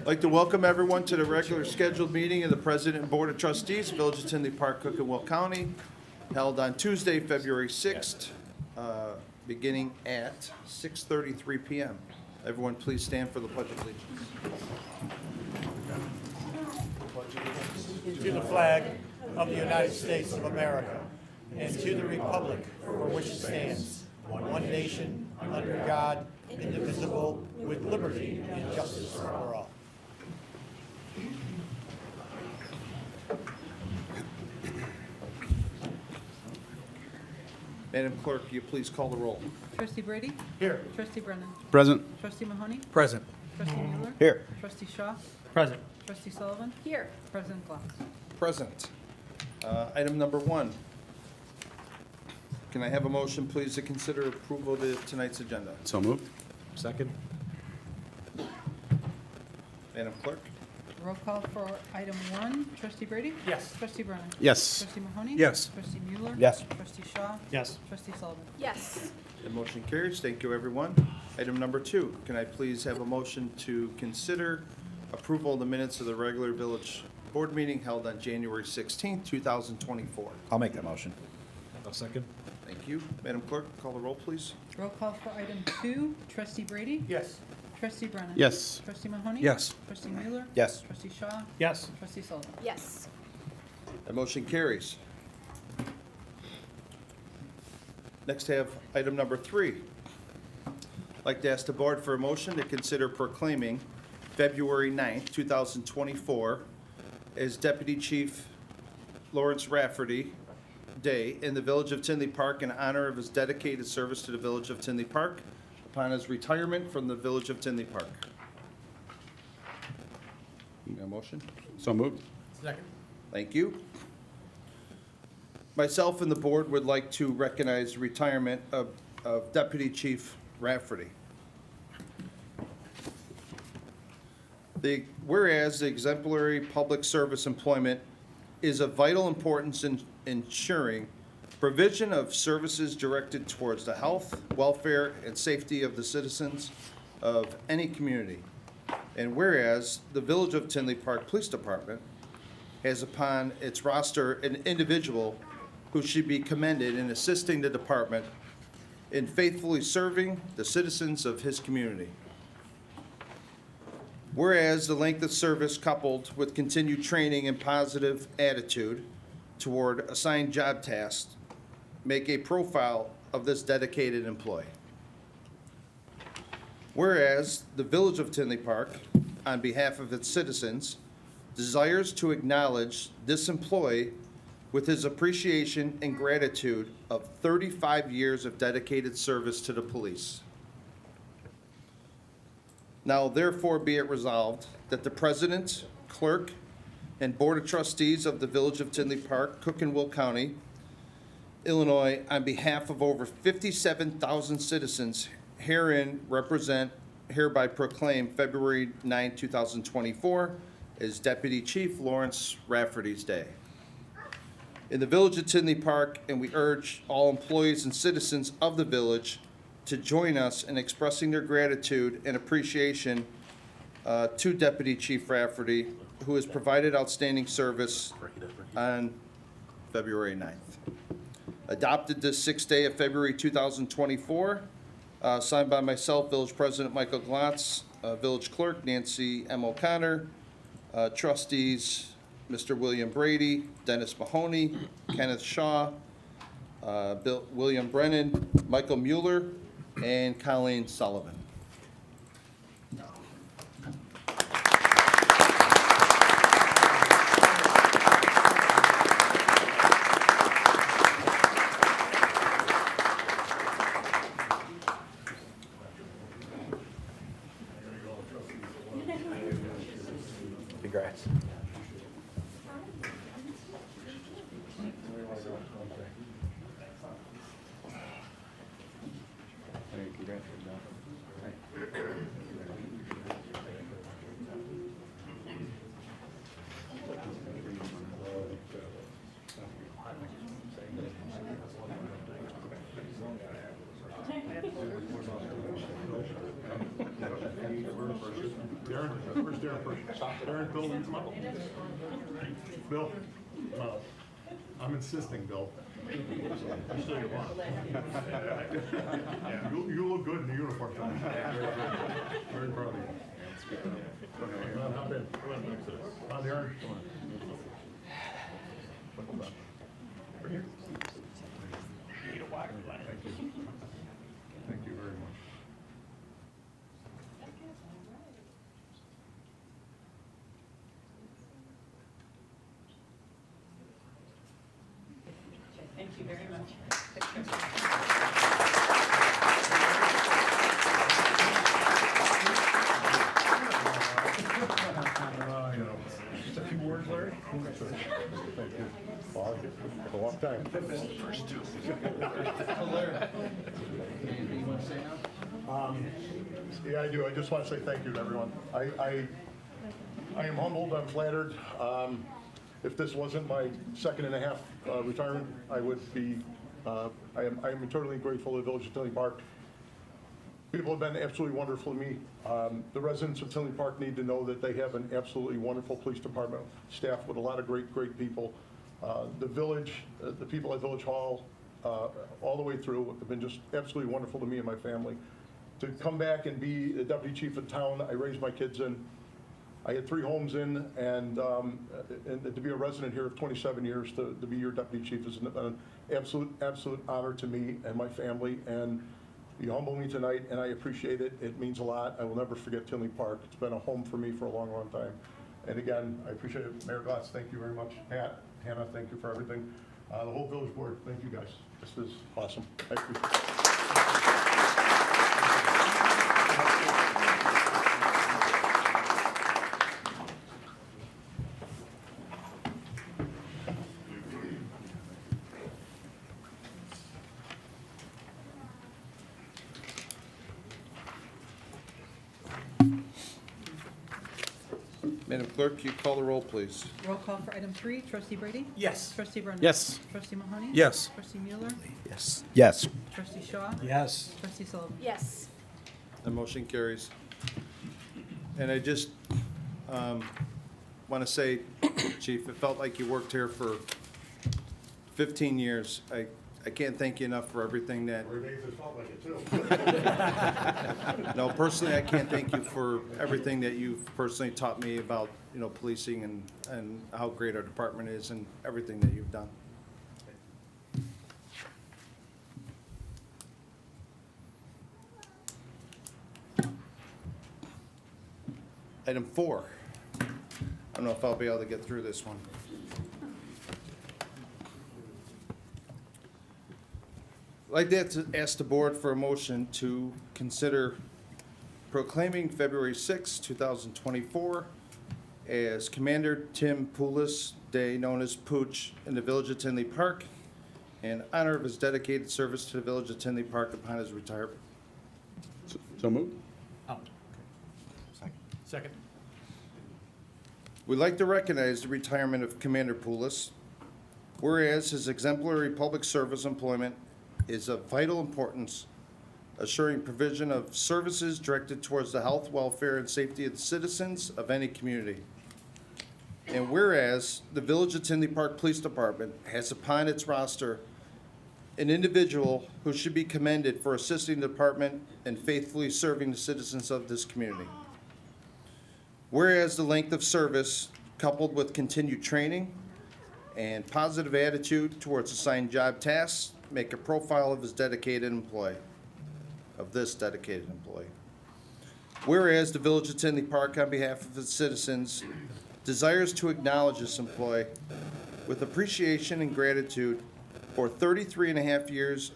like to welcome everyone to the regular scheduled meeting of the President and Board of Trustees, Village of Tinley Park, Cook and Will County, held on Tuesday, February 6th, beginning at 6:33 p.m. Everyone, please stand for the Pledge of Allegiance. To the flag of the United States of America and to the republic for which it stands, one nation, under God, indivisible, with liberty and justice for all. Madam Clerk, will you please call the roll? Trustee Brady? Here. Trustee Brennan? Present. Trustee Mahoney? Present. Trustee Mueller? Here. Trustee Shaw? Present. Trustee Sullivan? Here. President Glass? Present. Item number 1. Can I have a motion, please, to consider approval of tonight's agenda? So moved. Second. Madam Clerk? Roll call for item 1. Trustee Brady? Yes. Trustee Brennan? Yes. Trustee Mahoney? Yes. Trustee Mueller? Yes. Trustee Shaw? Yes. Trustee Sullivan? Yes. The motion carries. Thank you, everyone. Item number 2, can I please have a motion to consider approval of the minutes of the regular village board meeting held on January 16th, 2024? I'll make that motion. I'll second. Thank you. Madam Clerk, call the roll, please. Roll call for item 2. Trustee Brady? Yes. Trustee Brennan? Yes. Trustee Mahoney? Yes. Trustee Mueller? Yes. Trustee Shaw? Yes. Trustee Sullivan? Yes. The motion carries. Next, have item number 3. I'd like to ask the board for a motion to consider proclaiming February 9th, 2024 as Deputy Chief Lawrence Rafferty Day in the Village of Tinley Park in honor of his dedicated service to the Village of Tinley Park upon his retirement from the Village of Tinley Park. A motion? So moved. Second. Thank you. Myself and the board would like to recognize the retirement of Deputy Chief Rafferty. Whereas the exemplary public service employment is of vital importance in ensuring provision of services directed towards the health, welfare, and safety of the citizens of any community. And whereas the Village of Tinley Park Police Department has upon its roster an individual who should be commended in assisting the department in faithfully serving the citizens of his community. Whereas the length of service coupled with continued training and positive attitude toward assigned job tasks make a profile of this dedicated employee. Whereas the Village of Tinley Park, on behalf of its citizens, desires to acknowledge this employee with his appreciation and gratitude of 35 years of dedicated service to the police. Now therefore be it resolved that the President, Clerk, and Board of Trustees of the Village of Tinley Park, Cook and Will County, Illinois, on behalf of over 57,000 citizens hereby proclaim February 9, 2024 as Deputy Chief Lawrence Rafferty's Day. In the Village of Tinley Park, and we urge all employees and citizens of the village to join us in expressing their gratitude and appreciation to Deputy Chief Rafferty, who has provided outstanding service on February 9th. Adopted this 6th day of February 2024, signed by myself, Village President Michael Glotz, Village Clerk Nancy M. O'Connor, Trustees Mr. William Brady, Dennis Mahoney, Kenneth Shaw, William Brennan, Michael Mueller, and Colleen Sullivan. Congrats. Darren? Where's Darren first? Darren, Bill, and Michael. Bill, I'm insisting, Bill. I'm still your boss. You look good in the uniform, Tom. Very proud of you. Hop in. Come on, Darren. Right here. Thank you. Thank you very much. Thank you very much. You know, just a few words, Larry. Thank you. Well, it's a long time. Yeah, I do. I just want to say thank you to everyone. I am humbled. I'm flattered. If this wasn't my second and a half retirement, I would be. I am eternally grateful to the Village of Tinley Park. People have been absolutely wonderful to me. The residents of Tinley Park need to know that they have an absolutely wonderful police department staff with a lot of great people. The village, the people at Village Hall, all the way through have been just absolutely wonderful to me and my family. To come back and be the deputy chief of town, I raised my kids in. I had 3 homes in, and to be a resident here of 27 years, to be your deputy chief is an absolute honor to me and my family. And you humble me tonight, and I appreciate it. It means a lot. I will never forget Tinley Park. It's been a home for me for a long time. And again, I appreciate it. Mayor Glatz, thank you very much. Pat, Hannah, thank you for everything. The whole village board, thank you guys. This is awesome. I appreciate it. Madam Clerk, you call the roll, please. Roll call for item 3, trustee Brady? Yes. Trustee Brennan? Yes. Trustee Mahoney? Yes. Trustee Mueller? Yes. Yes. Trustee Shaw? Yes. Trustee Sullivan? Yes. The motion carries. And I just want to say, Chief, it felt like you worked here for 15 years. I can't thank you enough for everything that, Every day it's felt like it too. no, personally, I can't thank you for everything that you've personally taught me about, you know, policing and how great our department is and everything that you've done. Item 4. I don't know if I'll be able to get through this one. I'd like to ask the board for a motion to consider proclaiming February 6, 2024 as Commander Tim Poulos Day, known as Pooch, in the Village of Tinley Park in honor of his dedicated service to the Village of Tinley Park upon his retirement. So moved? Second. We'd like to recognize the retirement of Commander Poulos, whereas his exemplary public service employment is of vital importance, assuring provision of services directed towards the health, welfare, and safety of the citizens of any community. And whereas the Village of Tinley Park Police Department has upon its roster an individual who should be commended for assisting the department and faithfully serving the citizens of this community. Whereas the length of service, coupled with continued training and positive attitude towards assigned job tasks, make a profile of this dedicated employee. Whereas the Village of Tinley Park, on behalf of its citizens, desires to acknowledge this employee with appreciation and gratitude for 33 and a half years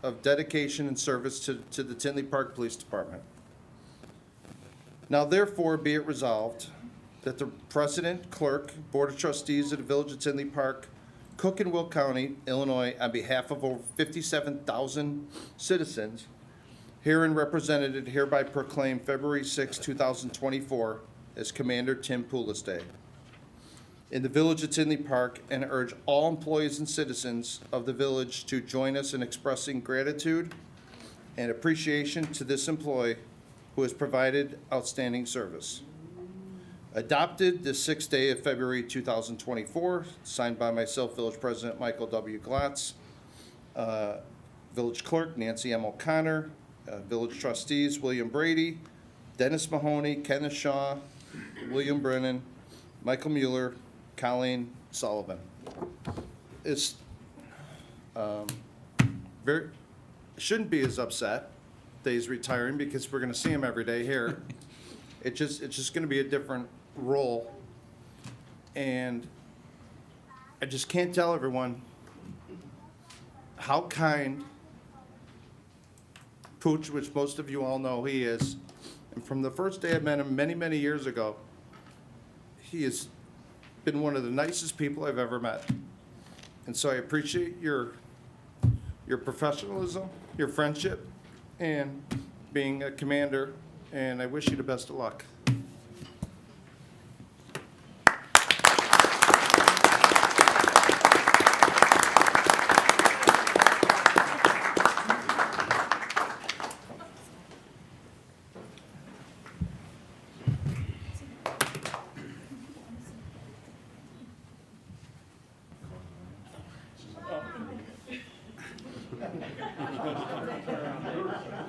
of dedication and service to the Tinley Park Police Department. Now therefore be it resolved that the President, Clerk, Board of Trustees of the Village of Tinley Park, Cook and Will County, Illinois, on behalf of over 57,000 citizens, herein represented, hereby proclaim February 6, 2024 as Commander Tim Poulos Day in the Village of Tinley Park, and urge all employees and citizens of the village to join us in expressing gratitude and appreciation to this employee who has provided outstanding service. Adopted the 6th day of February 2024, signed by myself, Village President Michael W. Glotz, Village Clerk Nancy M. O'Connor, Village Trustees William Brady, Dennis Mahoney, Kenneth Shaw, William Brennan, Michael Mueller, Colleen Sullivan. It's very, shouldn't be as upset that he's retiring because we're gonna see him every day here. It's just gonna be a different role. And I just can't tell everyone how kind Pooch, which most of you all know he is, and from the first day I met him many, many years ago, he has been one of the nicest people I've ever met. And so I appreciate your professionalism, your friendship, and being a commander, and I wish you the best of luck.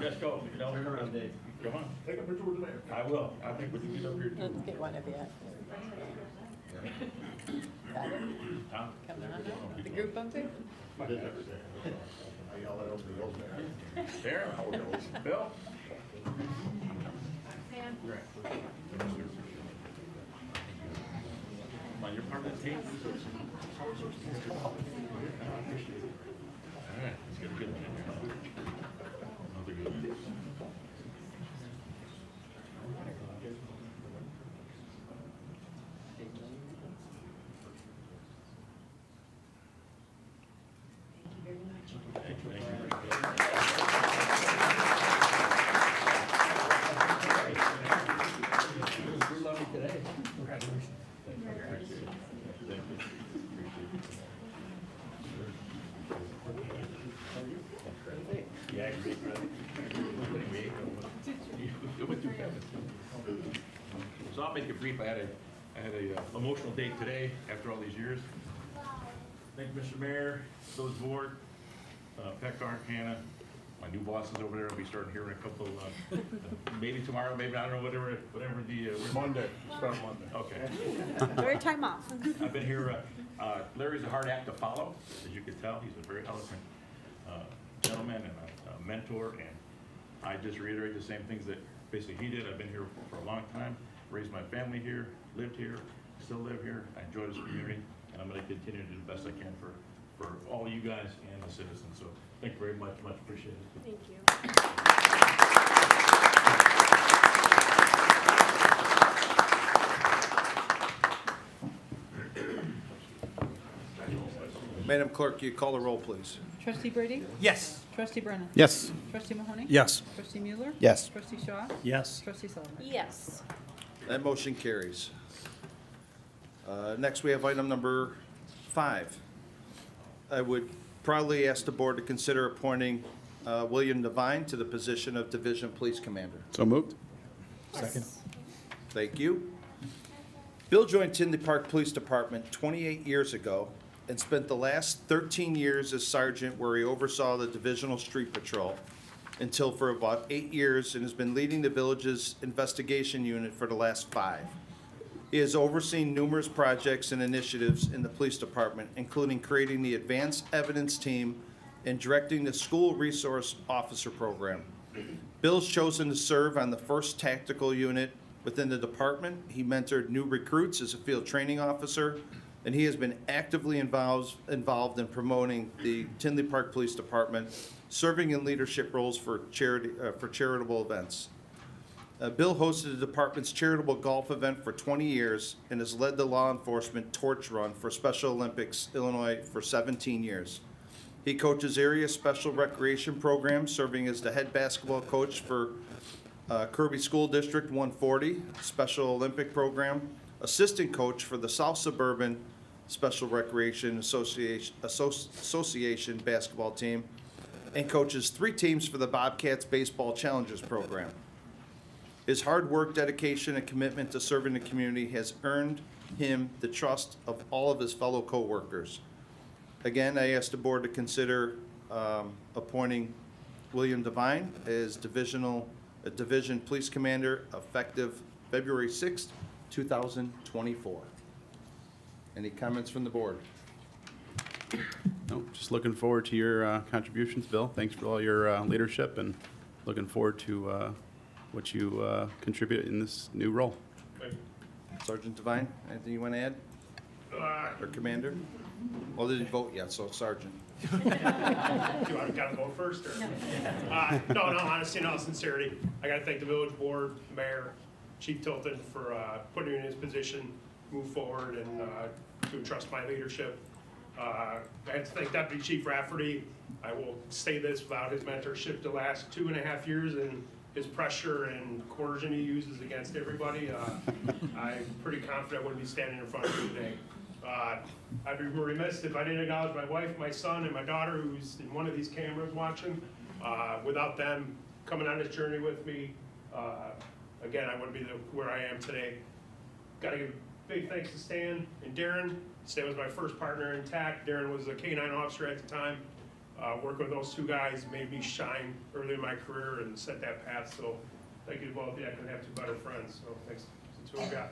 Let's go. Come on. Take a picture with the mayor. I will. I think we can get over here too. Let's get one of you. Got it? Tom? Coming on up. The group up there? There? Bill? Come on, you're part of the team. All right, let's get a good one in here. Another good one. Thank you. We're loving today. Congratulations. Yeah, great, brother. So I'll make it brief. I had a emotional day today after all these years. Thank you, Mr. Mayor, Village Board, Peckhart, Hannah, my new bosses over there. I'll be starting here in a couple, maybe tomorrow, maybe, I don't know, whatever the. Monday, start Monday. Okay. Very time off. I've been here, Larry's a hard act to follow, as you can tell. He's a very eloquent gentleman and a mentor, and I just reiterate the same things that basically he did. I've been here for a long time, raised my family here, lived here, still live here. I enjoy this community, and I'm going to continue to do the best I can for all you guys and the citizens. So thank you very much, much appreciated. Thank you. Madam Clerk, you call the roll, please. Trustee Brady? Yes. Trustee Brennan? Yes. Trustee Mahoney? Yes. Trustee Mueller? Yes. Trustee Shaw? Yes. Trustee Sullivan? Yes. That motion carries. Next, we have item number 5. I would proudly ask the board to consider appointing William Devine to the position of Division Police Commander. So moved? Second. Thank you. Bill joined Tinley Park Police Department 28 years ago and spent the last 13 years as sergeant, where he oversaw the divisional street patrol until for about 8 years, and has been leading the village's investigation unit for the last 5. He has overseen numerous projects and initiatives in the police department, including creating the Advanced Evidence Team and directing the School Resource Officer Program. Bill's chosen to serve on the 1st Tactical Unit within the department. He mentored new recruits as a field training officer, and he has been actively involved in promoting the Tinley Park Police Department, serving in leadership roles for charitable events. Bill hosted the department's charitable golf event for 20 years and has led the law enforcement torch run for Special Olympics Illinois for 17 years. He coaches area special recreation programs, serving as the head basketball coach for Kirby School District 140 Special Olympic Program, assistant coach for the South Suburban Special Recreation Association basketball team, and coaches 3 teams for the Bobcats Baseball Challengers Program. His hard work, dedication, and commitment to serving the community has earned him the trust of all of his fellow co-workers. Again, I ask the board to consider appointing William Devine as Division Police Commander effective February 6th, 2024. Any comments from the board? No, just looking forward to your contributions, Bill. Thanks for all your leadership, and looking forward to what you contribute in this new role. Sergeant Devine, anything you want to add? Or Commander? Well, didn't vote yet, so Sergeant. Do you want to go first, or? No, honestly, in all sincerity, I gotta thank the village board, mayor, Chief Tilton for putting me in his position, move forward, and to trust my leadership. I have to thank Deputy Chief Rafferty. I will say this, without his mentorship the last 2.5 years and his pressure and coercion he uses against everybody, I'm pretty confident I wouldn't be standing in front of you today. I'd be remiss if I didn't acknowledge my wife, my son, and my daughter, who's in one of these cameras watching. Without them coming on this journey with me, again, I wouldn't be where I am today. Gotta give big thanks to Stan and Darren. Stan was my first partner in TAC. Darren was a K-9 officer at the time. Working with those two guys made me shine early in my career and set that path. So thank you to both of you. I couldn't have two better friends. So thanks to the two of you.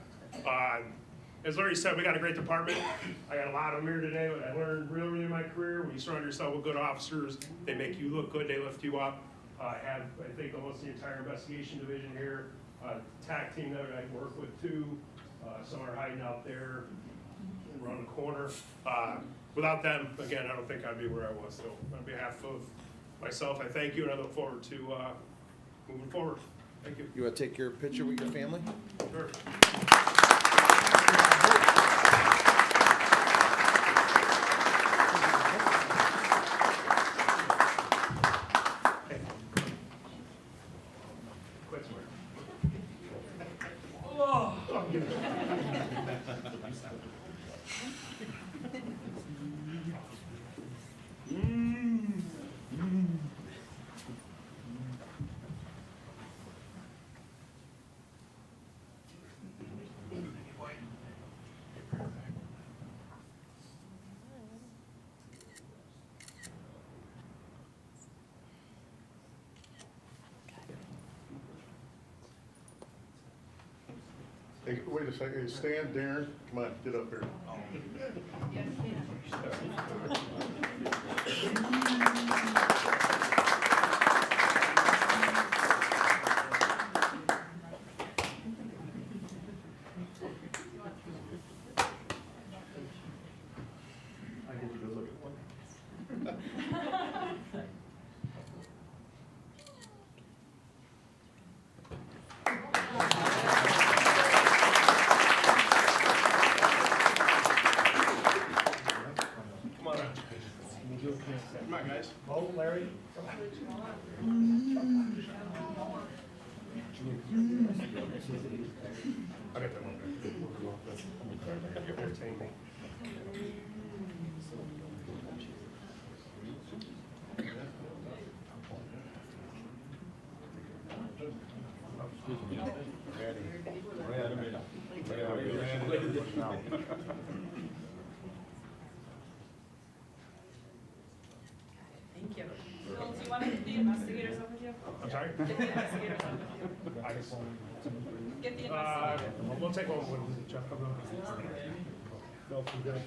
As Larry said, we got a great department. I got a lot of them here today. What I learned really in my career, when you surround yourself with good officers, they make you look good, they lift you up. I have, I think, almost the entire investigation division here. TAC team that I work with too. Some are hiding out there around the corner. Without them, again, I don't think I'd be where I was. So on behalf of myself, I thank you, and I look forward to moving forward. Thank you. You want to take your picture with your family? Sure. Quit swearing. Hey, wait a second, Stan, Darren, come on, get up here. Come on, guys. Oh, Larry? I got that one. Entertain me. Thank you. Bill, do you want the investigators up with you? I'm sorry? Get the investigators up with you. I just, Get the investigators. we'll take one. What is it, Jeff? No, I'm good.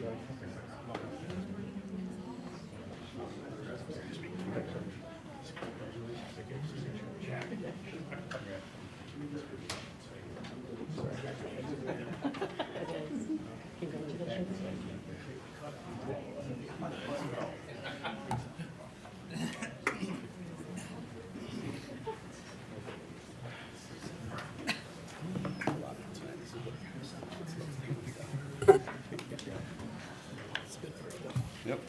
Yep.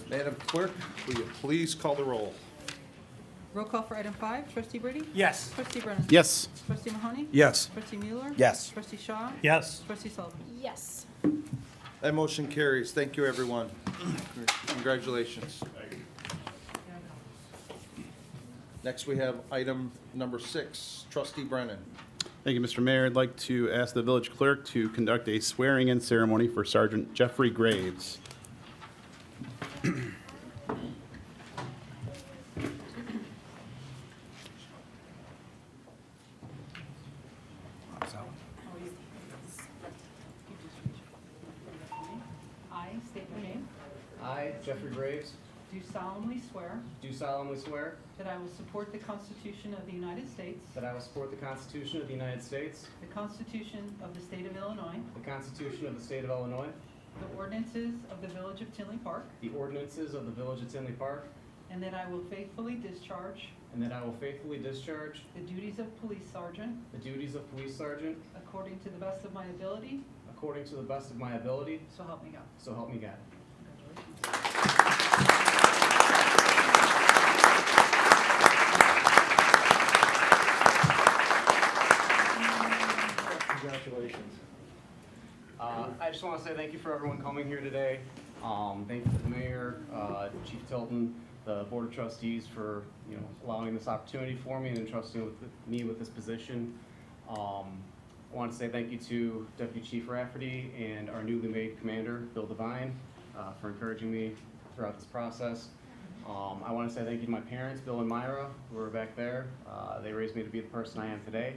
Madam Clerk, will you please call the roll? Roll call for item 5, trustee Brady? Yes. Trustee Brennan? Yes. Trustee Mahoney? Yes. Trustee Mueller? Yes. Trustee Shaw? Yes. Trustee Sullivan? Yes. That motion carries. Thank you, everyone. Congratulations. Next, we have item number 6, Trustee Brennan. Thank you, Mr. Mayor. I'd like to ask the village clerk to conduct a swearing-in ceremony for Sergeant Jeffrey Graves. I state your name. I, Jeffrey Graves, Do solemnly swear do solemnly swear that I will support the Constitution of the United States, that I will support the Constitution of the United States, the Constitution of the State of Illinois, the Constitution of the State of Illinois, the ordinances of the Village of Tinley Park, the ordinances of the Village of Tinley Park, and that I will faithfully discharge and that I will faithfully discharge the duties of police sergeant the duties of police sergeant according to the best of my ability, according to the best of my ability, so help me God. so help me God. Congratulations. I just want to say thank you for everyone coming here today. Thank you to the mayor, Chief Tilton, the board of trustees for allowing this opportunity for me and entrusting me with this position. I want to say thank you to Deputy Chief Rafferty and our newly made commander, Bill Devine, for encouraging me throughout this process. I want to say thank you to my parents, Bill and Myra, who are back there. They raised me to be the person I am today.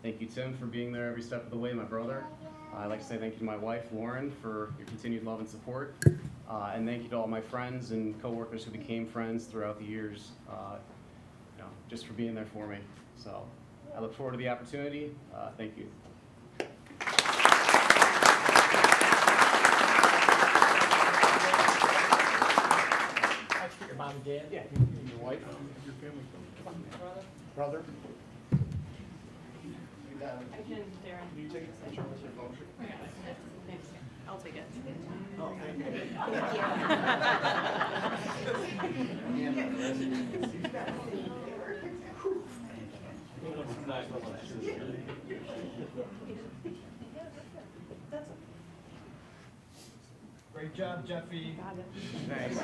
Thank you, Tim, for being there every step of the way, my brother. I'd like to say thank you to my wife, Lauren, for your continued love and support. And thank you to all my friends and coworkers who became friends throughout the years, just for being there for me. So I look forward to the opportunity. Thank you. Your mom and dad? Yeah. Your wife? Your family? Brother? I can, Darren. Can you take a picture with your phone? Thanks. I'll take it. Oh, thank you. Great job, Jeffy. Thanks.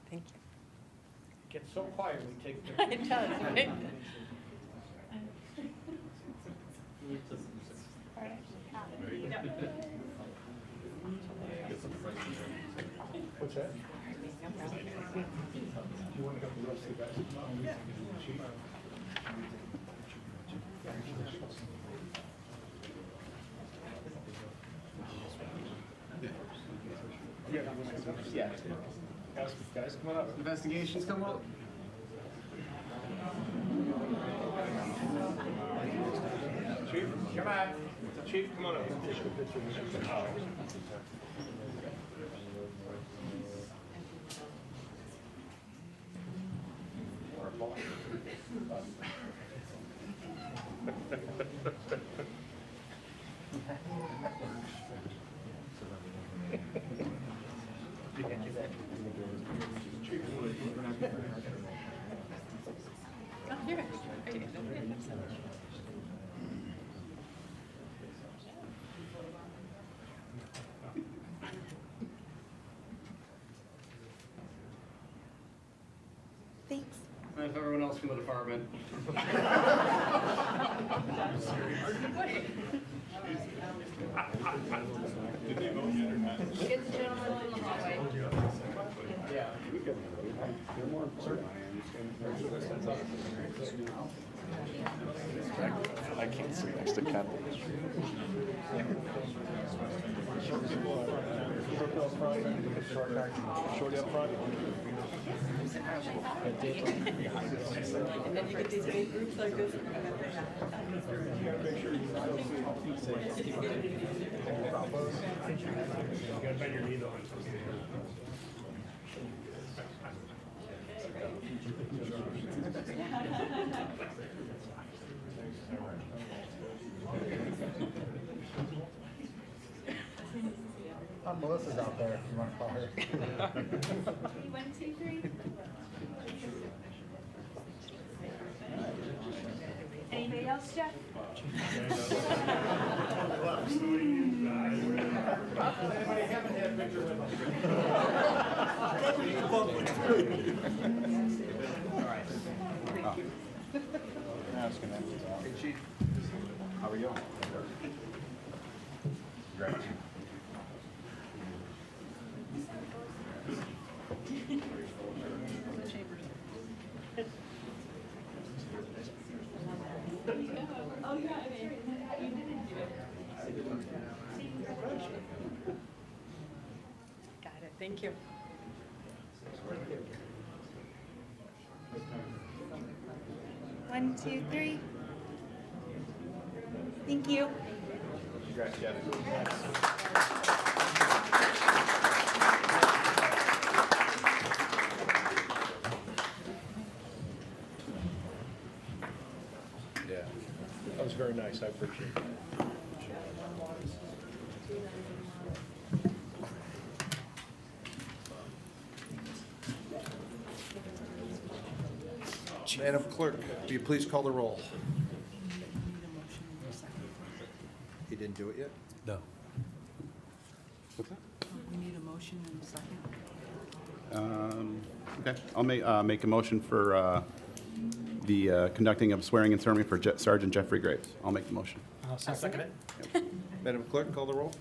Thank you. Gets so quiet when we take pictures. It does, right? What's that? Do you want to go to the rest of the guys? Chief? Yeah. Guys, come on up. Investigations, come up. Chief, come on. Chief, come on up. Oh, here. Thanks. And if everyone else from the department. Get the gentleman in the hallway. Yeah. I can't sit next to Ken. Shorty up front. And then you get these big groups like this. You gotta bend your knee though. Melissa's out there, if you want to call her. 1, 2, 3. Anybody else, Jeff? Hey, Chief. How are you? Got it, thank you. One, two, three. Thank you. Yeah. That was very nice, I appreciate it. Madam Clerk, will you please call the roll? He didn't do it yet? No. What's that? We need a motion and a second. Okay, I'll make a motion for the conducting of swearing and ceremony for Sergeant Jeffrey Graves. I'll make the motion. I'll second it. Madam Clerk, call the roll.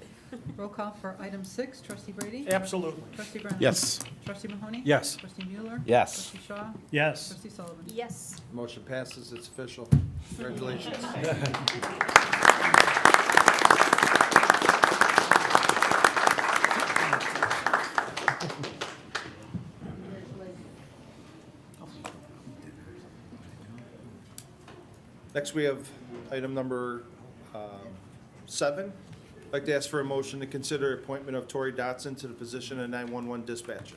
Roll call for item 6, trustee Brady? Absolutely. Trustee Brennan? Yes. Trustee Mahoney? Yes. Trustee Mueller? Yes. Trustee Shaw? Yes. Trustee Sullivan? Yes. Motion passes, it's official. Congratulations. Next, we have item number 7. I'd like to ask for a motion to consider appointment of Tori Dotson to the position of 911 dispatcher.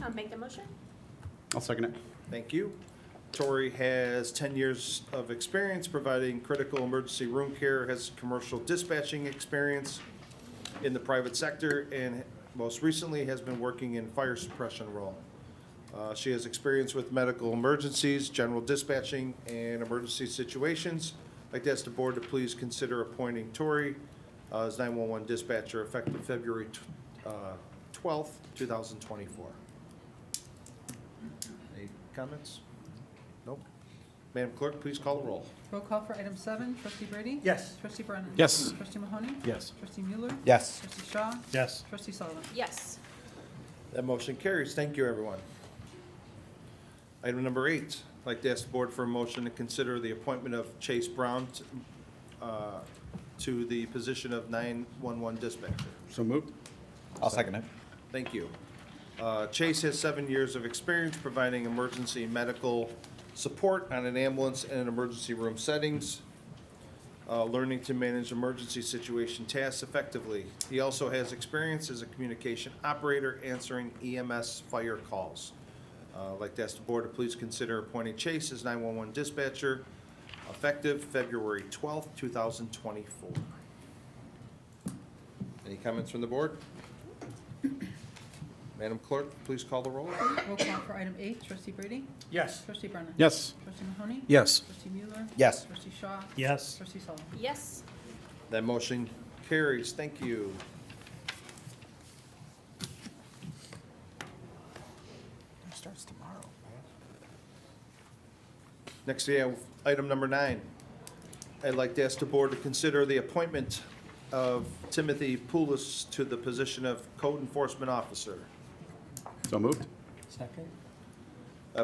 I'll make the motion. I'll second it. Thank you. Tori has 10 years of experience providing critical emergency room care, has commercial dispatching experience in the private sector, and most recently has been working in fire suppression role. She has experience with medical emergencies, general dispatching, and emergency situations. I'd like to ask the board to please consider appointing Tori as 911 dispatcher effective February 12th, 2024. Any comments? Nope. Madam Clerk, please call the roll. Roll call for item 7, trustee Brady? Yes. Trustee Brennan? Yes. Trustee Mahoney? Yes. Trustee Mueller? Yes. Trustee Shaw? Yes. Trustee Sullivan? Yes. That motion carries. Thank you, everyone. Item number 8, I'd like to ask the board for a motion to consider the appointment of Chase Brown to the position of 911 dispatcher. So moved. I'll second it. Thank you. Chase has 7 years of experience providing emergency medical support on an ambulance and an emergency room settings, learning to manage emergency situation tasks effectively. He also has experience as a communication operator answering EMS fire calls. I'd like to ask the board to please consider appointing Chase as 911 dispatcher effective February 12th, 2024. Any comments from the board? Madam Clerk, please call the roll. Roll call for item 8, trustee Brady? Yes. Trustee Brennan? Yes. Trustee Mahoney? Yes. Trustee Mueller? Yes. Trustee Shaw? Yes. Trustee Sullivan? Yes. That motion carries. Thank you. Starts tomorrow. Next, we have item number 9. I'd like to ask the board to consider the appointment of Timothy Poulos to the position of Code Enforcement Officer. So moved. Second.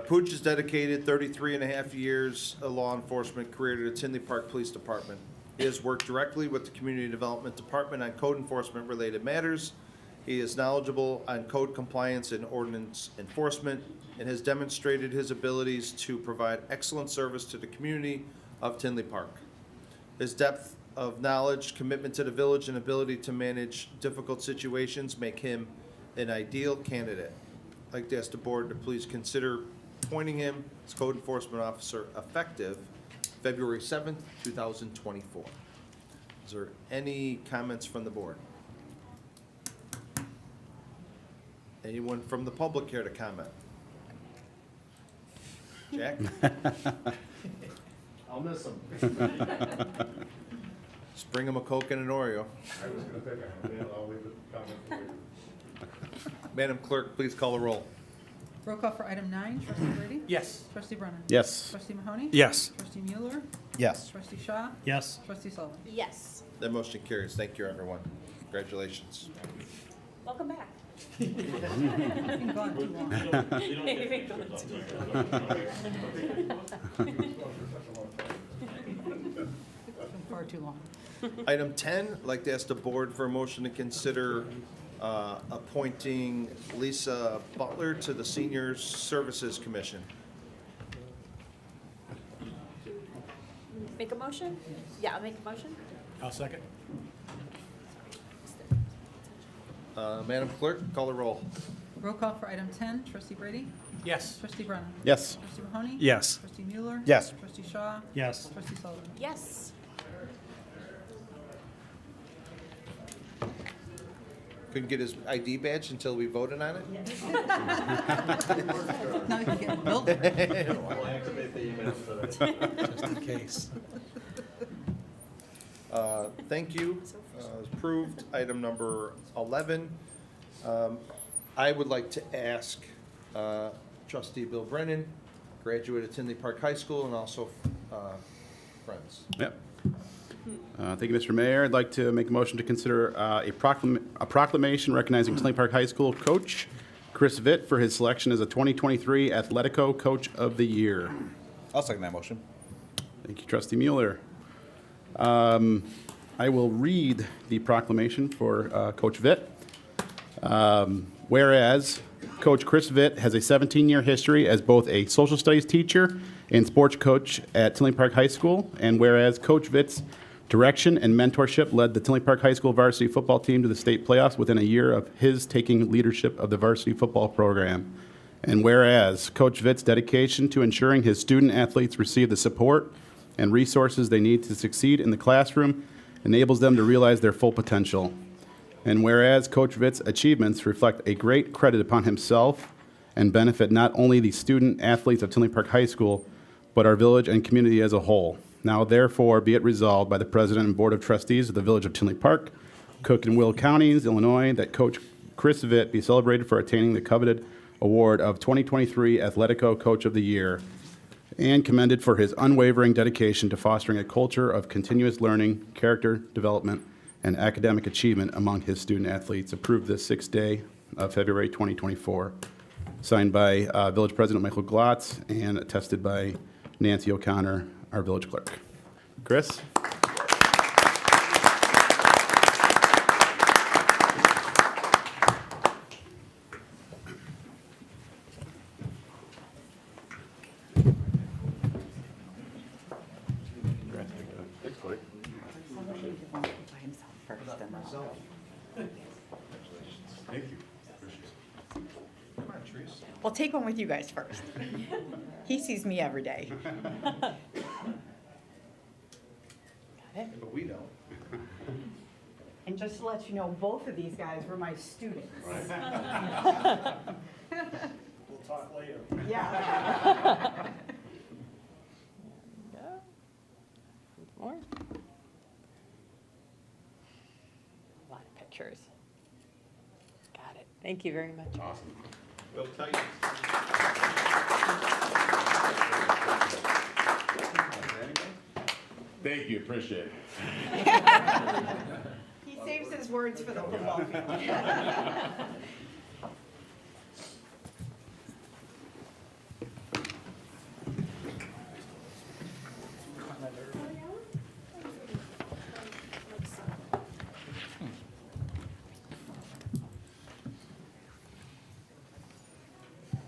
Pooch has dedicated 33 and a half years of law enforcement career to the Tinley Park Police Department. He has worked directly with the Community Development Department on code enforcement related matters. He is knowledgeable on code compliance and ordinance enforcement and has demonstrated his abilities to provide excellent service to the community of Tinley Park. His depth of knowledge, commitment to the village, and ability to manage difficult situations make him an ideal candidate. I'd like to ask the board to please consider appointing him as code enforcement officer effective February 7th, 2024. Is there any comments from the board? Anyone from the public here to comment? Jack? I'll miss them. Just bring him a Coke and an Oreo. I was gonna pick on him, I'll leave the comment for later. Madam Clerk, please call the roll. Roll call for item 9, trustee Brady? Yes. Trustee Brennan? Yes. Trustee Mahoney? Yes. Trustee Mueller? Yes. Trustee Shaw? Yes. Trustee Sullivan? Yes. That motion carries. Thank you, everyone. Congratulations. Welcome back. You've been gone too long. You don't It's been far too long. Item 10, I'd like to ask the board for a motion to consider appointing Lisa Butler to the Seniors Services Commission. Make a motion? Yeah, I'll make a motion. I'll second. Madam Clerk, call the roll. Roll call for item 10, trustee Brady? Yes. Trustee Brennan? Yes. Trustee Mahoney? Yes. Trustee Mueller? Yes. Trustee Shaw? Yes. Trustee Sullivan? Yes. Couldn't get his ID badge until we voted on it? Now you can get in the building. I'll activate the email today. Just in case. Thank you. Approved. Item number 11. I would like to ask trustee Bill Brennan, graduate of Tinley Park High School, and also friends. Yep. Thank you, Mr. Mayor. I'd like to make a motion to consider a proclamation recognizing Tinley Park High School coach Chris Vitt for his selection as a 2023 Athletico Coach of the Year. I'll second that motion. Thank you, trustee Mueller. I will read the proclamation for Coach Vitt. Whereas Coach Chris Vitt has a 17-year history as both a social studies teacher and sports coach at Tinley Park High School, and whereas Coach Vitt's direction and mentorship led the Tinley Park High School varsity football team to the state playoffs within a year of his taking leadership of the varsity football program. And whereas Coach Vitt's dedication to ensuring his student athletes receive the support and resources they need to succeed in the classroom enables them to realize their full potential. And whereas Coach Vitt's achievements reflect a great credit upon himself and benefit not only the student athletes of Tinley Park High School, but our village and community as a whole. Now therefore be it resolved by the President and Board of Trustees of the Village of Tinley Park, Cook and Will Counties, Illinois, that Coach Chris Vitt be celebrated for attaining the coveted award of 2023 Athletico Coach of the Year and commended for his unwavering dedication to fostering a culture of continuous learning, character development, and academic achievement among his student athletes. Approved this 6th day of February 2024. Signed by Village President Michael Glotz and attested by Nancy O'Connor, our village clerk. Chris? Well, take one with you guys first. He sees me every day. Got it? But we don't. And just to let you know, both of these guys were my students. We'll talk later. Yeah. More? A lot of pictures. Got it. Thank you very much. Awesome. Bill Tight. Thank you, appreciate it. He saves his words for the football field.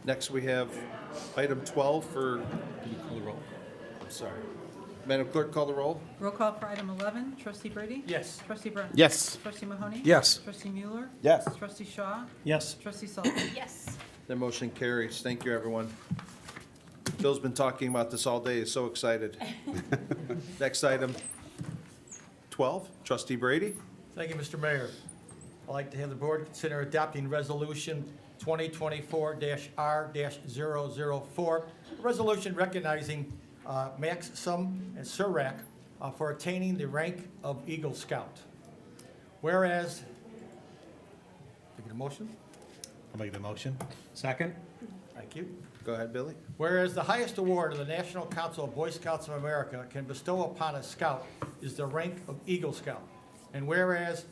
Next, we have item 12 for, I'm sorry. Madam Clerk, call the roll. Roll call for item 11, trustee Brady? Yes. Trustee Brennan? Yes. Trustee Mahoney? Yes. Trustee Mueller? Yes. Trustee Shaw? Yes. Trustee Sullivan? Yes. The motion carries. Thank you, everyone. Bill's been talking about this all day. He's so excited. Next item, 12, trustee Brady. Thank you, Mr. Mayor. I'd like to have the board consider adopting Resolution 2024-R-004, a resolution recognizing Max Sum and Surak for attaining the rank of Eagle Scout. Whereas, do I get a motion? I'll make the motion. Second? Thank you. Go ahead, Billy. Whereas the highest award of the National Council of Boy Scouts of America can bestow upon a scout is the rank of Eagle Scout. And whereas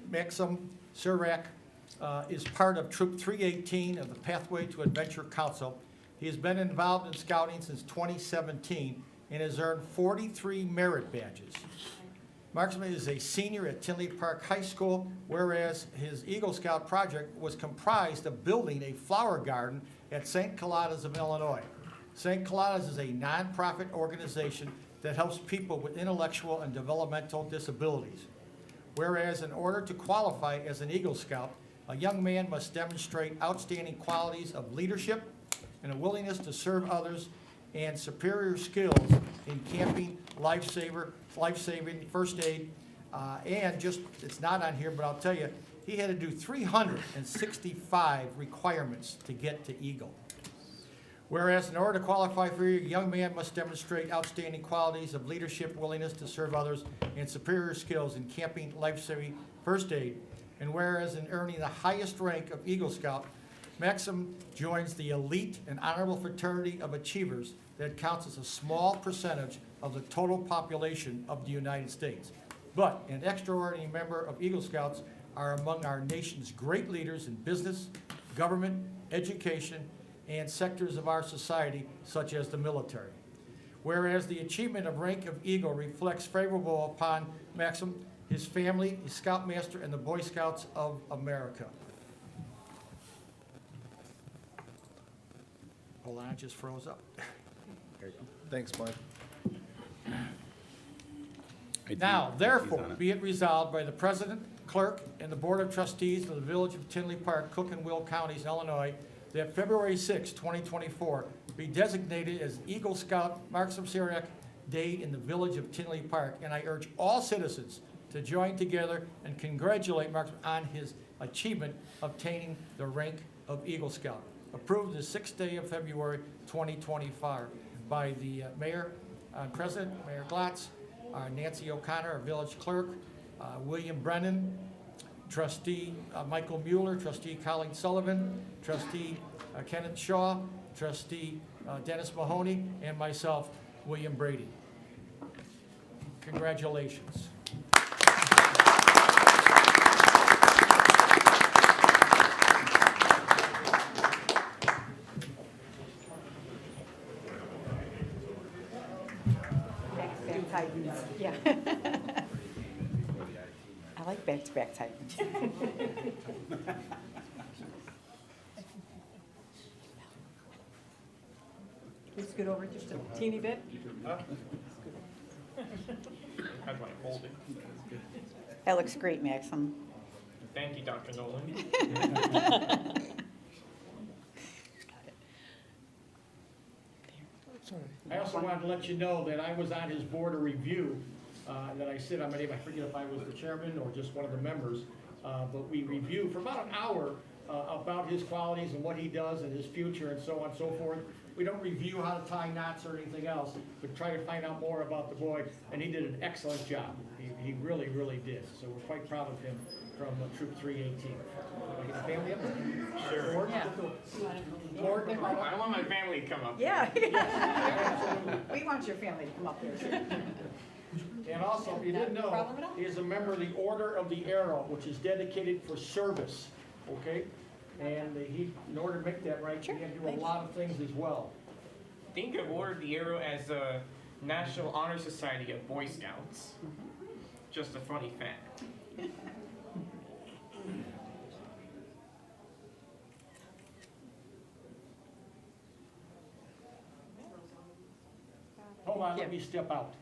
Maxim Surak is part of Troop 318 of the Pathway to Adventure Council. He has been involved in scouting since 2017 and has earned 43 merit badges. Maxim is a senior at Tinley Park High School, whereas his Eagle Scout project was comprised of building a flower garden at St. Coladas of Illinois. St. Coladas is a nonprofit organization that helps people with intellectual and developmental disabilities. Whereas in order to qualify as an Eagle Scout, a young man must demonstrate outstanding qualities of leadership and a willingness to serve others and superior skills in camping, life-saving, first aid, and just, it's not on here, but I'll tell you, he had to do 365 requirements to get to Eagle. Whereas in order to qualify for a young man must demonstrate outstanding qualities of leadership, willingness to serve others, and superior skills in camping, life-saving, first aid. And whereas in earning the highest rank of Eagle Scout, Maxim joins the elite and honorable fraternity of achievers that counts as a small percentage of the total population of the United States. But an extraordinary member of Eagle Scouts are among our nation's great leaders in business, government, education, and sectors of our society, such as the military. Whereas the achievement of rank of Eagle reflects favorable upon Maxim, his family, his Scoutmaster, and the Boy Scouts of America. Hold on, it just froze up. There you go. Thanks, Mike. Now, therefore, be it resolved by the President, Clerk, and the Board of Trustees of the Village of Tinley Park, Cook and Will Counties, Illinois, that February 6, 2024 be designated as Eagle Scout Maxim Surak Day in the Village of Tinley Park. And I urge all citizens to join together and congratulate Maxim on his achievement of obtaining the rank of Eagle Scout. Approved the 6th day of February 2025 by the Mayor, President, Mayor Glatz, Nancy O'Connor, our Village Clerk, William Brennan, Trustee Michael Mueller, Trustee Colleen Sullivan, Trustee Kenneth Shaw, Trustee Dennis Mahoney, and myself, William Brady. Congratulations. Back-to-back Titans, yeah. I like back-to-back Titans. Let's scoot over just a teeny bit. I'd want to hold it. That looks great, Maxim. Thank you, Dr. Nolan. I also wanted to let you know that I was on his board of review, that I sit on, I forget if I was the chairman or just one of the members, but we review for about an hour about his qualities and what he does and his future and so on and so forth. We don't review how to tie knots or anything else, but try to find out more about the boy, and he did an excellent job. He really, really did, so we're quite proud of him from Troop 318. His family up there? Sure. Lord? Yeah. Lord? I want my family to come up. Yeah. We want your family to come up here. And also, if you didn't know, Problem at all? he is a member of the Order of the Arrow, which is dedicated for service, okay? And he, in order to make that right, he had to do a lot of things as well. Think of Order of the Arrow as a National Honor Society of Boy Scouts. Just a funny fact. Hold on, let me step out.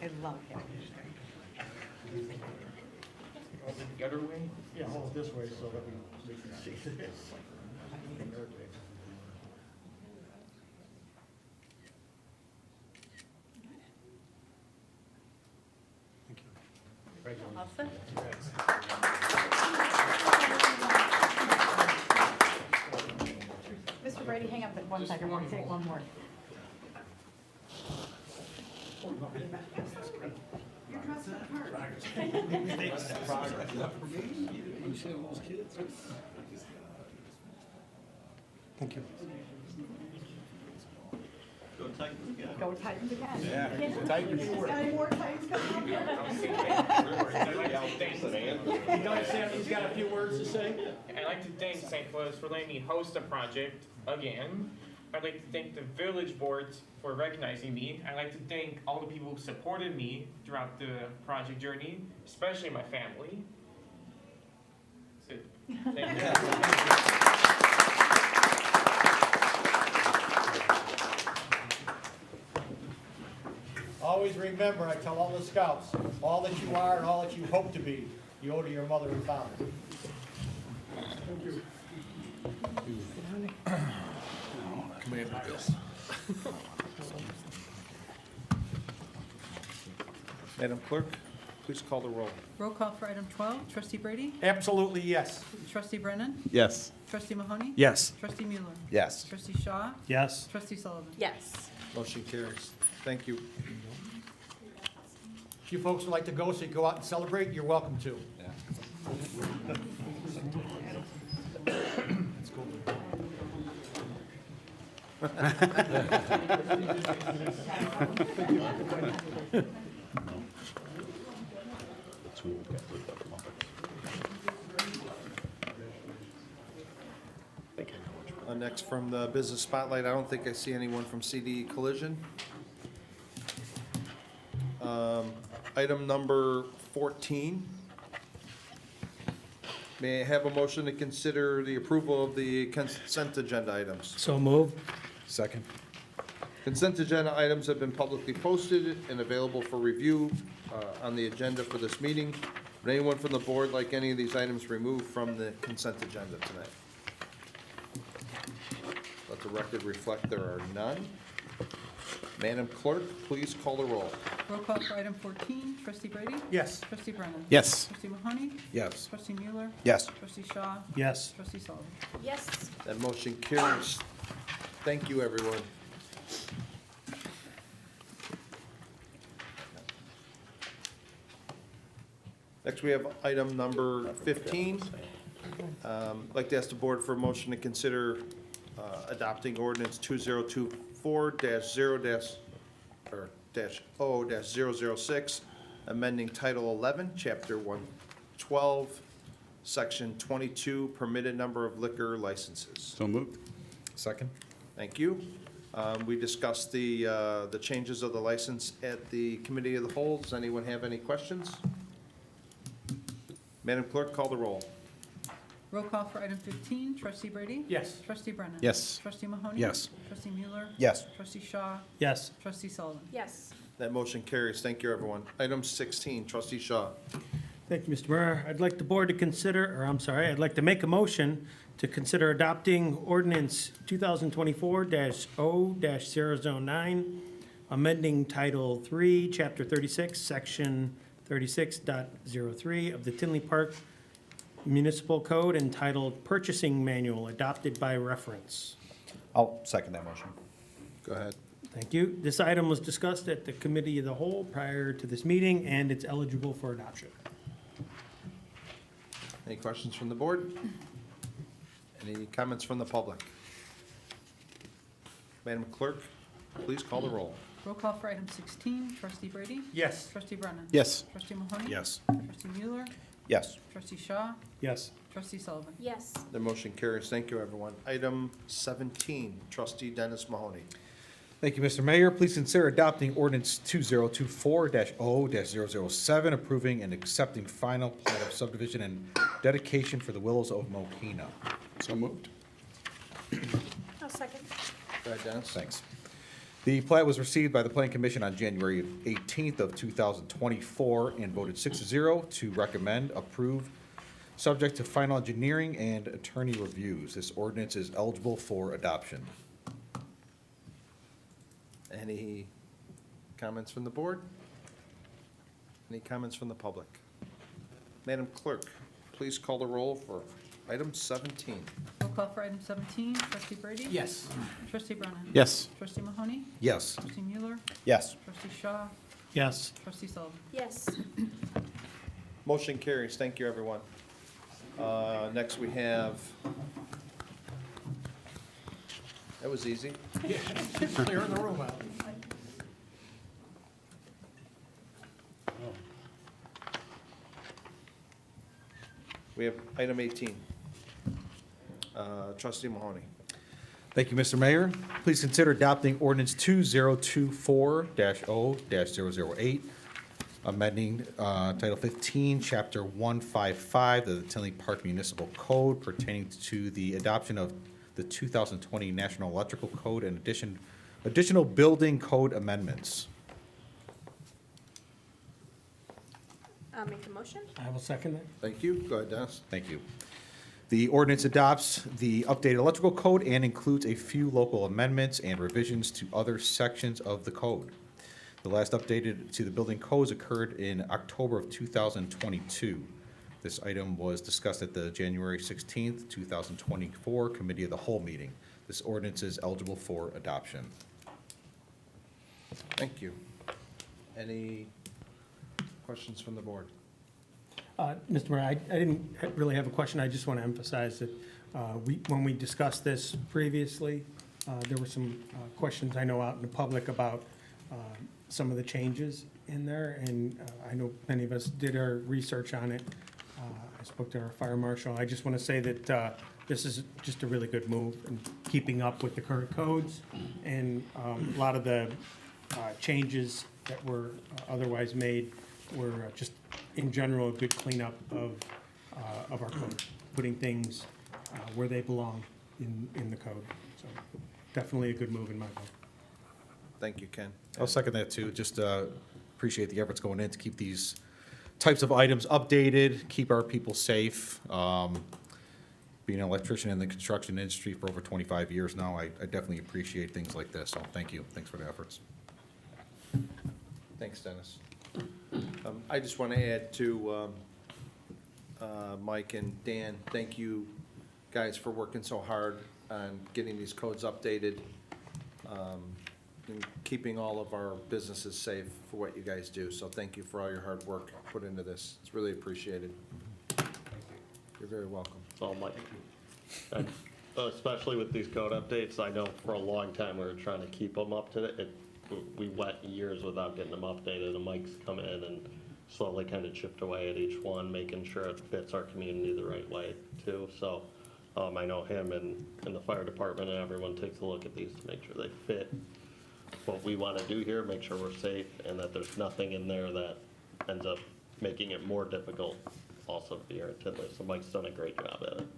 I love him. The other way? Yeah, hold it this way so that we can see this. All set? Mr. Brady, hang up for 1 second. We'll take one more. Thank you. Go Titans again. Yeah, Titans. Any more Titans coming up? You know, Sam, he's got a few words to say. I'd like to thank St. Louis for letting me host the project again. I'd like to thank the village boards for recognizing me. I'd like to thank all the people who supported me throughout the project journey, especially my family. That's it. Thank you. Always remember, I tell all the scouts, all that you are and all that you hope to be, you owe to your mother and father. Thank you. Madam Clerk, please call the roll. Roll call for item 12, trustee Brady, Absolutely, yes. trustee Brennan, Yes. trustee Mahoney. Yes. Trustee Mueller. Yes. Trustee Shaw, Yes. trustee Sullivan. Yes. Motion carries. Thank you. If you folks would like to go so you go out and celebrate, you're welcome to. Next from the Business Spotlight, I don't think I see anyone from CD Collision. Item number 14. May I have a motion to consider the approval of the consent agenda items? So moved. Second. Consent agenda items have been publicly posted and available for review on the agenda for this meeting. Would anyone from the board like any of these items removed from the consent agenda tonight? Let the record reflect there are none. Madam Clerk, please call the roll. Roll call for item 14, trustee Brady, Yes. trustee Brennan. Yes. Trustee Mahoney, Yes. trustee Mueller, Yes. trustee Shaw, Yes. trustee Sullivan. Yes. That motion carries. Thank you, everyone. Next, we have item number 15. I'd like to ask the board for a motion to consider adopting ordinance 2024-0-006, amending Title 11, Chapter 112, Section 22, permitted number of liquor licenses. So moved. Second. Thank you. We discussed the changes of the license at the Committee of the Whole. Does anyone have any questions? Madam Clerk, call the roll. Roll call for item 15, trustee Brady. Yes. Trustee Brennan. Yes. Trustee Mahoney. Yes. Trustee Mueller. Yes. Trustee Shaw, Yes. trustee Sullivan. Yes. That motion carries. Thank you, everyone. Item 16, Trustee Shaw. Thank you, Mr. Mayor. I'd like the board to consider, I'd like to make a motion to consider adopting ordinance 2024-0-009, amending Title 3, Chapter 36, Section 36.03 of the Tinley Park Municipal Code entitled Purchasing Manual, adopted by reference. I'll second that motion. Go ahead. Thank you. This item was discussed at the Committee of the Whole prior to this meeting, and it's eligible for adoption. Any questions from the board? Any comments from the public? Madam Clerk, please call the roll. Roll call for item 16, trustee Brady. Yes. Trustee Brennan. Yes. Trustee Mahoney. Yes. Trustee Mueller. Yes. Trustee Shaw, Yes. trustee Sullivan. Yes. The motion carries. Thank you, everyone. Item 17, Trustee Dennis Mahoney. Thank you, Mr. Mayor. Please consider adopting ordinance 2024-0-007, approving and accepting final plat of subdivision and dedication for the Willows of Mokina. So moved. I'll second. Go ahead, Dennis. Thanks. The plat was received by the Planning Commission on January 18th of 2024 and voted 6-0 to recommend, approve, subject to final engineering and attorney reviews. This ordinance is eligible for adoption. Any comments from the board? Any comments from the public? Madam Clerk, please call the roll for item 17. Roll call for item 17, trustee Brady? Yes. Trustee Brennan? Yes. Trustee Mahoney? Yes. Trustee Mueller? Yes. Trustee Shaw? Yes. Trustee Sullivan? Yes. Motion carries. Thank you, everyone. Next, we have, that was easy. Clearing the room out. We have item 18. Trustee Mahoney. Thank you, Mr. Mayor. Please consider adopting ordinance 2024-0-008, amending Title 15, Chapter 155 of the Tinley Park Municipal Code pertaining to the adoption of the 2020 National Electrical Code and additional building code amendments. Make the motion? I will second that. Thank you. Go ahead, Dennis. Thank you. The ordinance adopts the updated electrical code and includes a few local amendments and revisions to other sections of the code. The last updated to the building codes occurred in October of 2022. This item was discussed at the January 16th, 2024 Committee of the Whole meeting. This ordinance is eligible for adoption. Thank you. Any questions from the board? Mr. Mayor, I didn't really have a question. I just want to emphasize that when we discussed this previously, there were some questions I know out in the public about some of the changes in there, and I know many of us did our research on it. I spoke to our fire marshal. I just want to say that this is just a really good move in keeping up with the current codes, and a lot of the changes that were otherwise made were just, in general, a good cleanup of our code, putting things where they belong in the code. So definitely a good move in my book. Thank you, Ken. I'll second that too. Just appreciate the efforts going in to keep these types of items updated, keep our people safe. Being an electrician in the construction industry for over 25 years now, I definitely appreciate things like this. So thank you. Thanks for the efforts. Thanks, Dennis. I just want to add to Mike and Dan, thank you guys for working so hard on getting these codes updated and keeping all of our businesses safe for what you guys do. So thank you for all your hard work put into this. It's really appreciated. You're very welcome. So Mike, and especially with these code updates, I know for a long time we were trying to keep them up to date. We went years without getting them updated, and Mike's come in and slowly kind of chipped away at each one, making sure it fits our community the right way too. So I know him and the fire department and everyone takes a look at these to make sure they fit what we want to do here, make sure we're safe, and that there's nothing in there that ends up making it more difficult also to be here at Tinley. So Mike's done a great job at it.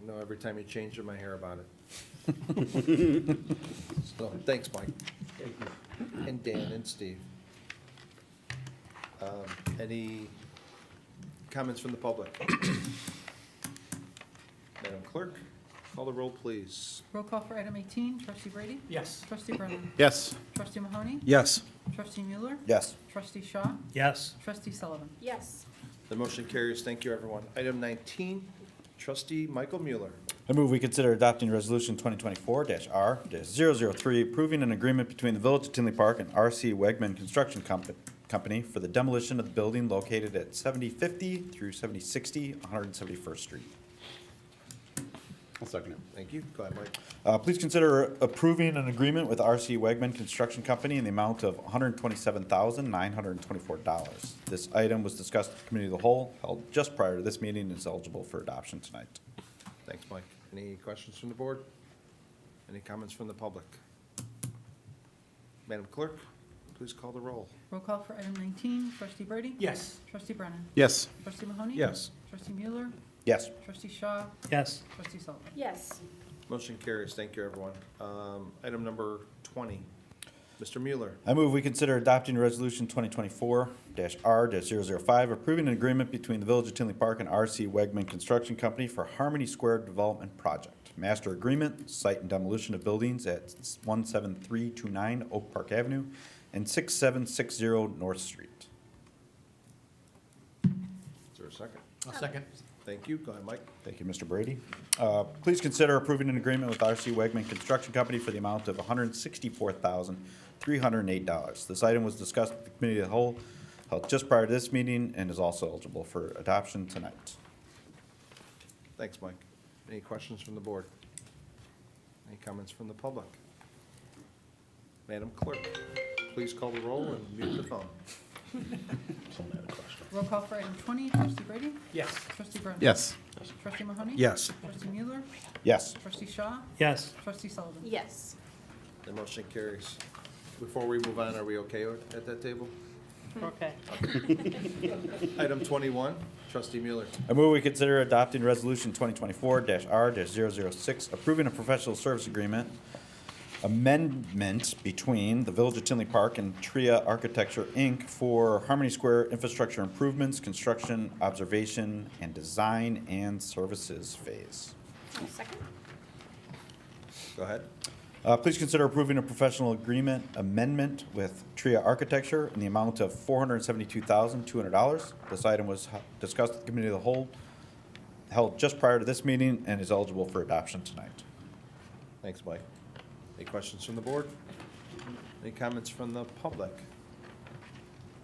No, every time you change them, I hear about it. So, thanks, Mike. And Dan and Steve. Any comments from the public? Madam Clerk, call the roll, please. Roll call for item 18, trustee Brady? Yes. Trustee Brennan? Yes. Trustee Mahoney? Yes. Trustee Mueller? Yes. Trustee Shaw? Yes. Trustee Sullivan? Yes. The motion carries. Thank you, everyone. Item 19, trustee Michael Mueller. I move we consider adopting resolution 2024-R-003, approving an agreement between the Village of Tinley Park and R.C. Wegman Construction Company for the demolition of the building located at 7050 through 7060 171st Street. I'll second it. Thank you. Go ahead, Mike. Please consider approving an agreement with R.C. Wegman Construction Company in the amount of $127,924. This item was discussed at the Committee of the Whole, held just prior to this meeting, and is eligible for adoption tonight. Thanks, Mike. Any questions from the board? Any comments from the public? Madam Clerk, please call the roll. Roll call for item 19, trustee Brady? Yes. Trustee Brennan? Yes. Trustee Mahoney? Yes. Trustee Mueller? Yes. Trustee Shaw? Yes. Trustee Sullivan? Yes. Motion carries. Thank you, everyone. Item number 20. Mr. Mueller. I move we consider adopting Resolution 2024-R-005, approving an agreement between the Village of Tinley Park and R.C. Wegman Construction Company for Harmony Square Development Project. Master agreement, site and demolition of buildings at 17329 Oak Park Avenue and 6760 North Street. Is there a second? I'll second. Thank you. Go ahead, Mike. Thank you, Mr. Brady. Please consider approving an agreement with R.C. Wegman Construction Company for the amount of $164,308. This item was discussed at the Committee of the Whole, held just prior to this meeting, and is also eligible for adoption tonight. Thanks, Mike. Any questions from the board? Any comments from the public? Madam Clerk, please call the roll and mute the phone. Roll call for item 20, trustee Brady? Yes. Trustee Brennan? Yes. Trustee Mahoney? Yes. Trustee Mueller? Yes. Trustee Shaw? Yes. Trustee Sullivan? Yes. The motion carries. Before we move on, are we okay at that table? Okay. Item 21, trustee Mueller. I move we consider adopting Resolution 2024-R-006, approving a professional service agreement amendment between the Village of Tinley Park and Tria Architecture, Inc. for Harmony Square infrastructure improvements, construction, observation, and design and services phase. I'll second. Go ahead. Please consider approving a professional agreement amendment with Tria Architecture in the amount of $472,200. This item was discussed at the Committee of the Whole, held just prior to this meeting, and is eligible for adoption tonight. Thanks, Mike. Any questions from the board? Any comments from the public?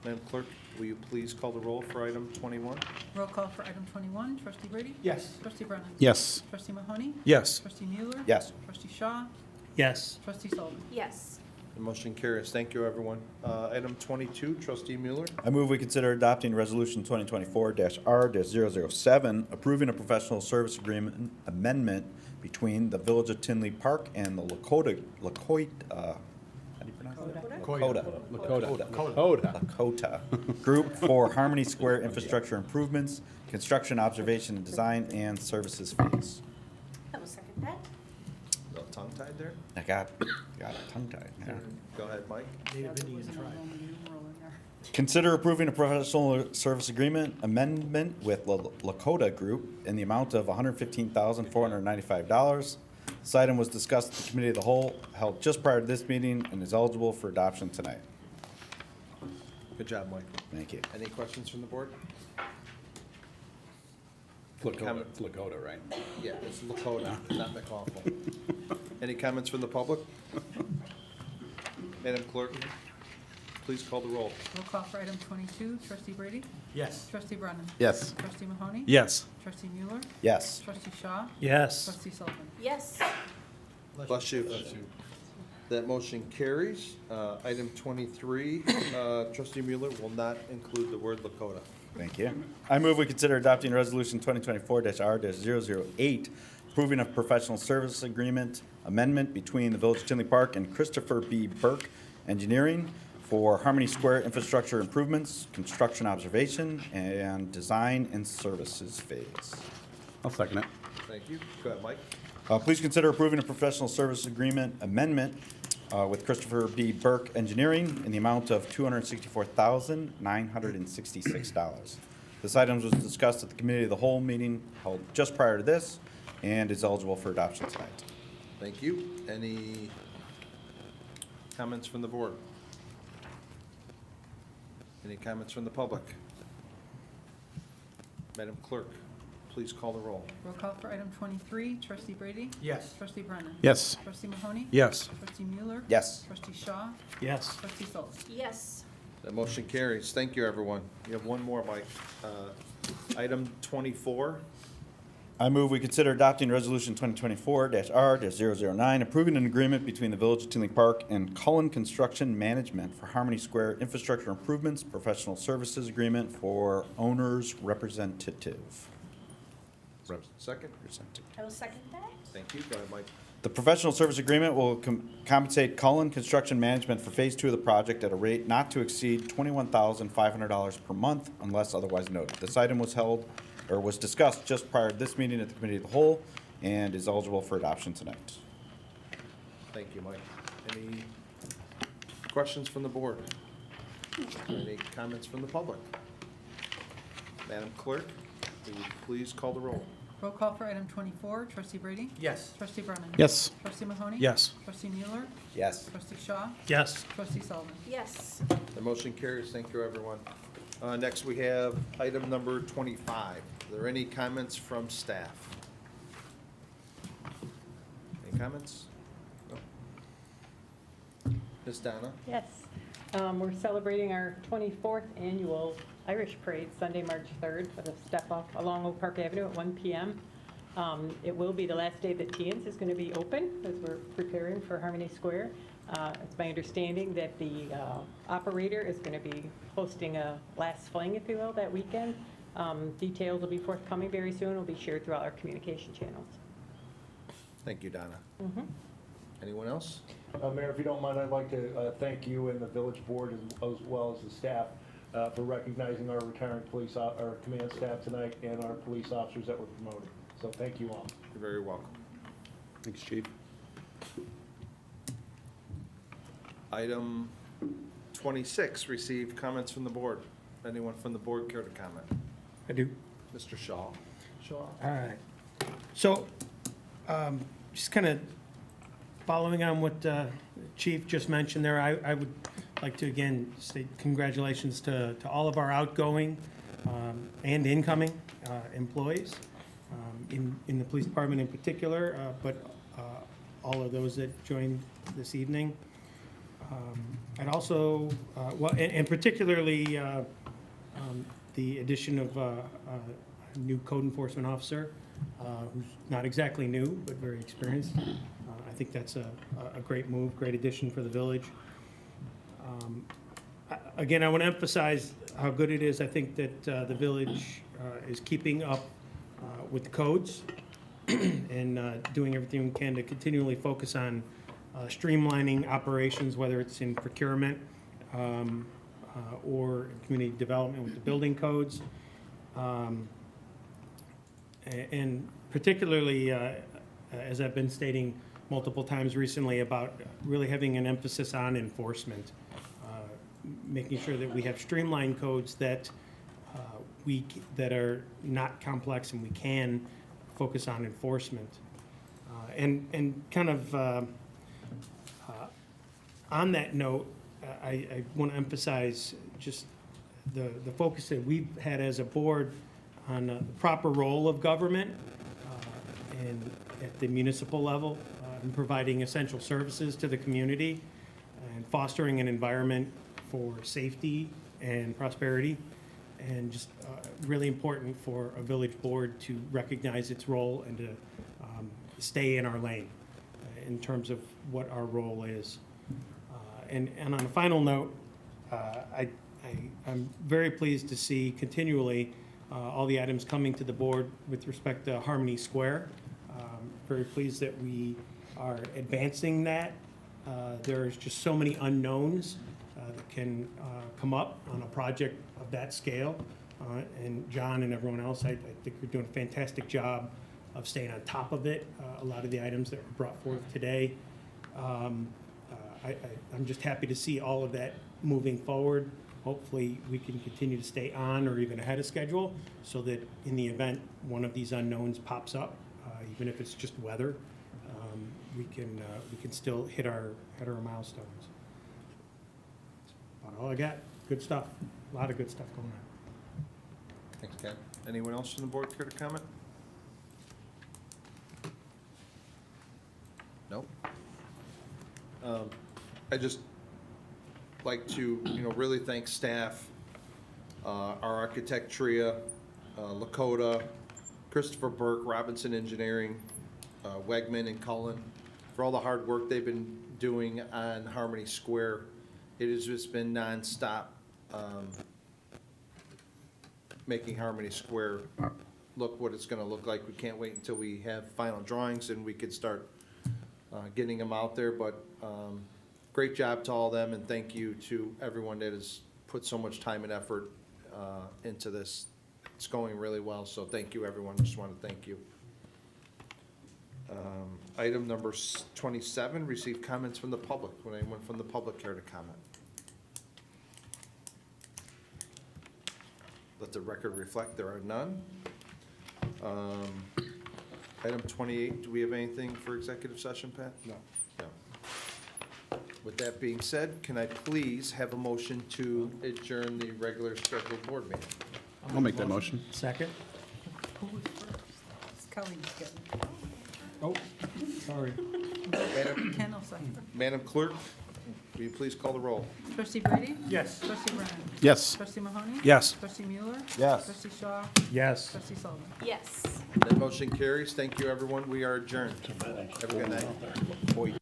Madam Clerk, will you please call the roll for item 21? Roll call for item 21, trustee Brady? Yes. Trustee Brennan? Yes. Trustee Mahoney? Yes. Trustee Mueller? Yes. Trustee Shaw? Yes. Trustee Sullivan? Yes. The motion carries. Thank you, everyone. Item 22, trustee Mueller. I move we consider adopting Resolution 2024-R-007, approving a professional service agreement amendment between the Village of Tinley Park and the Lakota Group for Harmony Square infrastructure improvements, construction, observation, and design, and services fees. I will second that. A little tongue-tied there. I got it tongue-tied. Yeah. Go ahead, Mike. Native Indian tribe. Consider approving a professional service agreement amendment with Lakota Group in the amount of $115,495. This item was discussed at the Committee of the Whole, held just prior to this meeting, and is eligible for adoption tonight. Good job, Mike. Thank you. Any questions from the board? Lakota, it's Lakota, right? Yeah, it's Lakota, not McAwful. Any comments from the public? Madam Clerk, please call the roll. Roll call for item 22, trustee Brady? Yes. Trustee Brennan? Yes. Trustee Mahoney? Yes. Trustee Mueller? Yes. Trustee Shaw? Yes. Trustee Sullivan? Yes. Bless you. That motion carries. Item 23, trustee Mueller will not include the word Lakota. Thank you. I move we consider adopting Resolution 2024-R-008, approving a professional service agreement amendment between the Village of Tinley Park and Christopher B. Burke Engineering for Harmony Square infrastructure improvements, construction observation, and design and services phase. I'll second it. Thank you. Go ahead, Mike. Please consider approving a professional service agreement amendment with Christopher B. Burke Engineering in the amount of $264,966. This item was discussed at the Committee of the Whole meeting held just prior to this and is eligible for adoption tonight. Thank you. Any comments from the board? Any comments from the public? Madam Clerk, please call the roll. Roll call for item 23, trustee Brady? Yes. Trustee Brennan? Yes. Trustee Mahoney? Yes. Trustee Mueller? Yes. Trustee Shaw? Yes. Trustee Sullivan? Yes. That motion carries. Thank you, everyone. You have one more, Mike. Item 24. I move we consider adopting Resolution 2024-R-009, approving an agreement between the Village of Tinley Park and Cullen Construction Management for Harmony Square infrastructure improvements, professional services agreement for owner's representative. Second? I will second that. Thank you. Go ahead, Mike. The professional service agreement will compensate Cullen Construction Management for Phase 2 of the project at a rate not to exceed $21,500 per month unless otherwise noted. This item was discussed just prior to this meeting at the Committee of the Whole and is eligible for adoption tonight. Thank you, Mike. Any Questions from the board? Any comments from the public? Madam Clerk, will you please call the roll? Roll call for item 24, trustee Brady? Yes. Trustee Brennan? Yes. Trustee Mahoney? Yes. Trustee Mueller? Yes. Trustee Shaw? Yes. Trustee Sullivan? Yes. The motion carries. Thank you, everyone. Next, we have item number 25. Are there any comments from staff? Any comments? No? Ms. Donna? Yes. We're celebrating our 24th annual Irish Parade, Sunday, March 3rd, for the step off along Oak Park Avenue at 1 p.m. It will be the last day that Tian's is going to be open as we're preparing for Harmony Square. It's my understanding that the operator is going to be hosting a last fling, if you will, that weekend. Details will be forthcoming very soon. Will be shared throughout our communication channels. Thank you, Donna. Mhm. Anyone else? Mayor, if you don't mind, I'd like to thank you and the village board as well as the staff for recognizing our retiring our command staff tonight and our police officers that were promoted. So thank you all. You're very welcome. Thanks, Chief. Item 26, receive comments from the board. Anyone from the board care to comment? I do. Mr. Shaw? All right. So, just kind of following on what Chief just mentioned there, I would like to again say congratulations to all of our outgoing and incoming employees in the police department in particular, but all of those that joined this evening. I'd also, well, and particularly the addition of a new code enforcement officer who's not exactly new, but very experienced. I think that's a great move, great addition for the village. Again, I want to emphasize how good it is. I think that the village is keeping up with the codes and doing everything we can to continually focus on streamlining operations, whether it's in procurement or community development with the building codes. And particularly, as I've been stating multiple times recently, about really having an emphasis on enforcement, making sure that we have streamlined codes that that are not complex and we can focus on enforcement. And kind of on that note, I want to emphasize just the focus that we've had as a board on the proper role of government and at the municipal level in providing essential services to the community and fostering an environment for safety and prosperity, and just really important for a village board to recognize its role and to stay in our lane in terms of what our role is. And on a final note, I'm very pleased to see continually all the items coming to the board with respect to Harmony Square. Very pleased that we are advancing that. There's just so many unknowns that can come up on a project of that scale. And John and everyone else, I think you're doing a fantastic job of staying on top of it. A lot of the items that were brought forth today. I'm just happy to see all of that moving forward. Hopefully, we can continue to stay on or even ahead of schedule so that in the event one of these unknowns pops up, even if it's just weather, we can still hit our milestones. That's about all I got. Good stuff. A lot of good stuff going on. Thanks, Ken. Anyone else from the board care to comment? No? I just like to, really thank staff, our architect Tria, Lakota, Christopher Burke, Robinson Engineering, Wegman and Cullen, for all the hard work they've been doing on Harmony Square. It has just been nonstop, making Harmony Square look what it's gonna look like. We can't wait until we have final drawings and we could start getting them out there, but great job to all of them, and thank you to everyone that has put so much time and effort into this. It's going really well, so thank you, everyone. Just want to thank you. Item number 27, receive comments from the public. Would anyone from the public care to comment? Let the record reflect there are none. Item 28, do we have anything for executive session, Pat? No. No. With that being said, can I please have a motion to adjourn the regular scheduled board meeting? I'll make that motion. Second? Who was first? Colleen's getting. Oh, sorry. Ken will second. Madam Clerk, will you please call the roll? Trustee Brady? Yes. Trustee Bryan? Yes. Trustee Mahoney? Yes. Trustee Mueller? Yes. Trustee Shaw? Yes. Trustee Sullivan? Yes. That motion carries. Thank you, everyone. We are adjourned. Have a good night.